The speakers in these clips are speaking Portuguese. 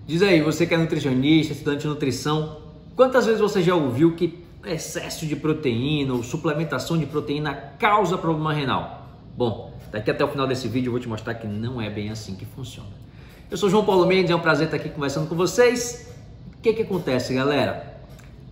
Diz aí, você que é nutricionista, estudante de nutrição, quantas vezes você já ouviu que excesso de proteína ou suplementação de proteína causa problema renal? Bom, daqui até o final desse vídeo eu vou te mostrar que não é bem assim que funciona. Eu sou João Paulo Mendes, é um prazer estar aqui conversando com vocês. O que acontece, galera?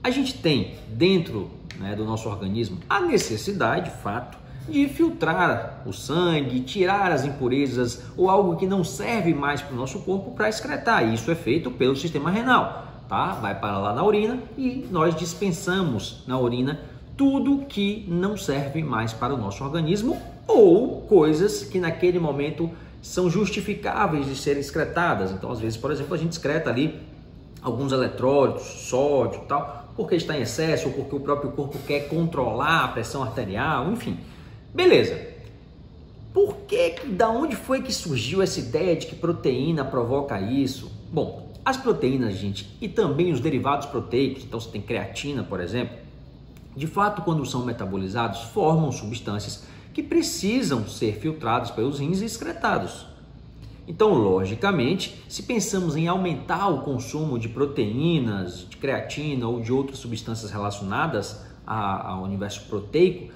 A gente tem dentro do nosso organismo a necessidade, de fato, de filtrar o sangue, tirar as impurezas ou algo que não serve mais para o nosso corpo para excretar. Isso é feito pelo sistema renal, tá? Vai para lá na urina e nós dispensamos na urina tudo que não serve mais para o nosso organismo ou coisas que naquele momento são justificáveis de serem excretadas. Então, às vezes, por exemplo, a gente excreta ali alguns eletrólitos, sódio e tal, porque está em excesso ou porque o próprio corpo quer controlar a pressão arterial, enfim. Beleza. Da onde foi que surgiu essa ideia de que proteína provoca isso? Bom, as proteínas, gente, e também os derivados proteicos, então você tem creatina, por exemplo, de fato, quando são metabolizados, formam substâncias que precisam ser filtradas pelos rins e excretados. Então, logicamente, se pensamos em aumentar o consumo de proteínas, de creatina ou de outras substâncias relacionadas ao universo proteico,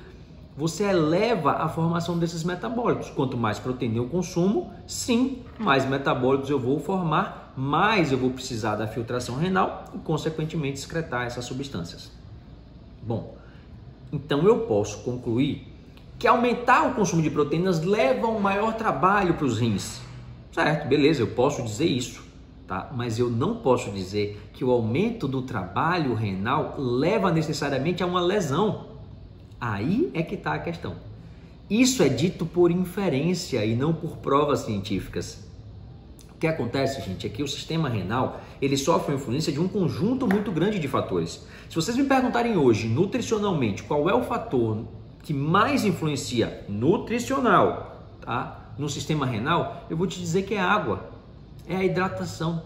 você eleva a formação desses metabólitos. Quanto mais proteína eu consumo, sim, mais metabólitos eu vou formar, mais eu vou precisar da filtração renal e, consequentemente, excretar essas substâncias. Bom, então eu posso concluir que aumentar o consumo de proteínas leva um maior trabalho para os rins. Certo, beleza, eu posso dizer isso, tá? Mas eu não posso dizer que o aumento do trabalho renal leva necessariamente a uma lesão. Aí é que está a questão. Isso é dito por inferência e não por provas científicas. O que acontece, gente, é que o sistema renal ele sofre a influência de um conjunto muito grande de fatores. Se vocês me perguntarem hoje, nutricionalmente, qual é o fator que mais influencia nutricional, tá, no sistema renal, eu vou te dizer que é a água, é a hidratação.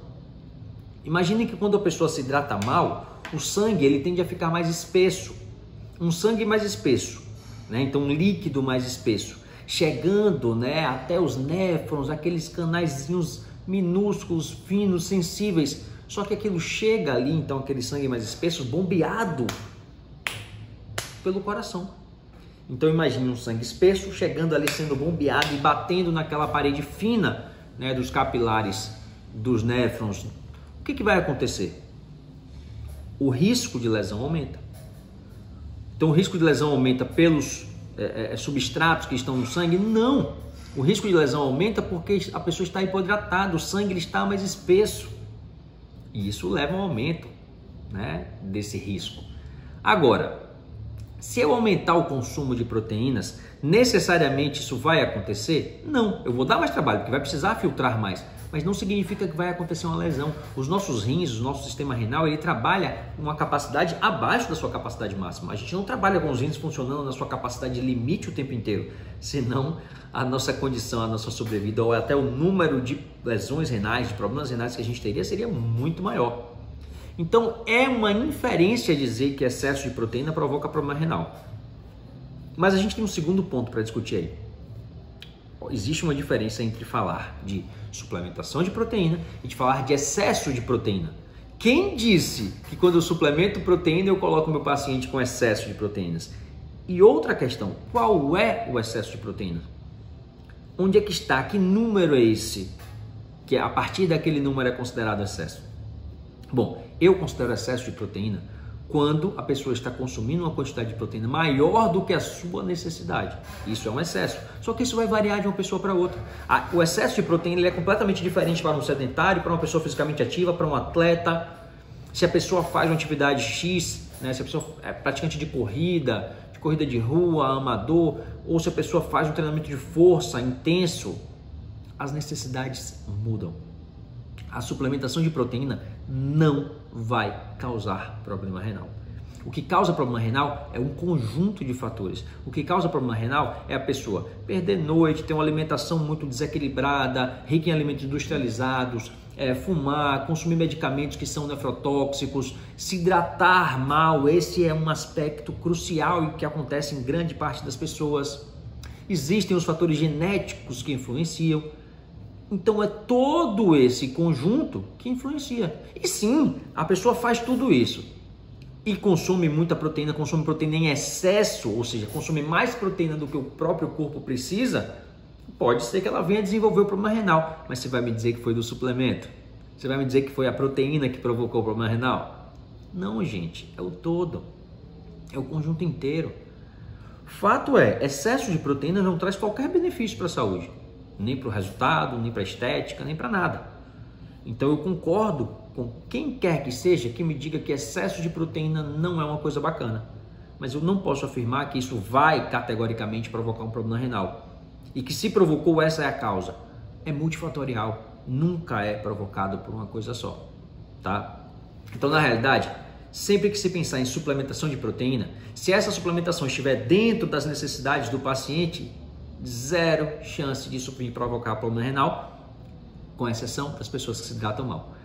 Imagine que quando a pessoa se hidrata mal, o sangue ele tende a ficar mais espesso. Um sangue mais espesso, então um líquido mais espesso, chegando até os néfrons, aqueles canaizinhos minúsculos, finos, sensíveis. Só que aquilo chega ali, então aquele sangue mais espesso, bombeado pelo coração. Então imagine um sangue espesso chegando ali, sendo bombeado e batendo naquela parede fina dos capilares, dos néfrons. O que vai acontecer? O risco de lesão aumenta. Então o risco de lesão aumenta pelos substratos que estão no sangue? Não! O risco de lesão aumenta porque a pessoa está hipoidratada, o sangue está mais espesso. E isso leva a um aumento desse risco. Agora, se eu aumentar o consumo de proteínas, necessariamente isso vai acontecer? Não, eu vou dar mais trabalho, porque vai precisar filtrar mais, mas não significa que vai acontecer uma lesão. Os nossos rins, o nosso sistema renal, ele trabalha com uma capacidade abaixo da sua capacidade máxima. A gente não trabalha com os rins funcionando na sua capacidade limite o tempo inteiro, senão a nossa condição, a nossa sobrevida ou até o número de lesões renais, de problemas renais que a gente teria seria muito maior. Então, é uma inferência dizer que excesso de proteína provoca problema renal. Mas a gente tem um segundo ponto para discutir aí. Existe uma diferença entre falar de suplementação de proteína e de falar de excesso de proteína. Quem disse que quando eu suplemento proteína eu coloco meu paciente com excesso de proteínas? E outra questão, qual é o excesso de proteína? Onde é que está? Que número é esse? Que a partir daquele número é considerado excesso? Bom, eu considero excesso de proteína quando a pessoa está consumindo uma quantidade de proteína maior do que a sua necessidade. Isso é um excesso. Só que isso vai variar de uma pessoa para outra. O excesso de proteína ele é completamente diferente para um sedentário, para uma pessoa fisicamente ativa, para um atleta. Se a pessoa faz uma atividade X, se a pessoa é praticante de corrida de rua, amador, ou se a pessoa faz um treinamento de força intenso, as necessidades mudam. A suplementação de proteína não vai causar problema renal. O que causa problema renal é um conjunto de fatores. O que causa problema renal é a pessoa perder noite, ter uma alimentação muito desequilibrada, rica em alimentos industrializados, fumar, consumir medicamentos que são nefrotóxicos, se hidratar mal. Esse é um aspecto crucial e que acontece em grande parte das pessoas. Existem os fatores genéticos que influenciam. Então é todo esse conjunto que influencia. E sim, a pessoa faz tudo isso e consome muita proteína, consome proteína em excesso, ou seja, consome mais proteína do que o próprio corpo precisa, pode ser que ela venha desenvolver o problema renal. Mas você vai me dizer que foi do suplemento? Você vai me dizer que foi a proteína que provocou o problema renal? Não, gente, é o todo, é o conjunto inteiro. Fato é, excesso de proteína não traz qualquer benefício para a saúde, nem para o resultado, nem para a estética, nem para nada. Então eu concordo com quem quer que seja que me diga que excesso de proteína não é uma coisa bacana, mas eu não posso afirmar que isso vai categoricamente provocar um problema renal. E que se provocou, essa é a causa. É multifatorial, nunca é provocado por uma coisa só, tá? Então, na realidade, sempre que se pensar em suplementação de proteína, se essa suplementação estiver dentro das necessidades do paciente, zero chance disso provocar problema renal, com exceção das pessoas que se hidratam mal.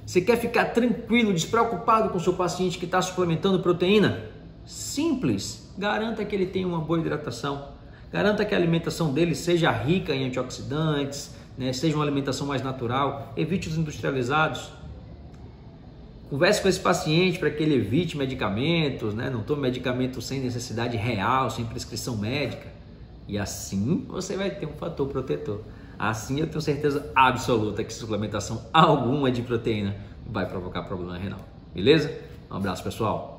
Você quer ficar tranquilo, despreocupado com o seu paciente que está suplementando proteína? Simples, garanta que ele tenha uma boa hidratação, garanta que a alimentação dele seja rica em antioxidantes, né? Seja uma alimentação mais natural, evite os industrializados. Converse com esse paciente para que ele evite medicamentos, né? Não tome medicamento sem necessidade real, sem prescrição médica. E assim você vai ter um fator protetor. Assim eu tenho certeza absoluta que suplementação alguma de proteína vai provocar problema renal. Beleza? Um abraço, pessoal.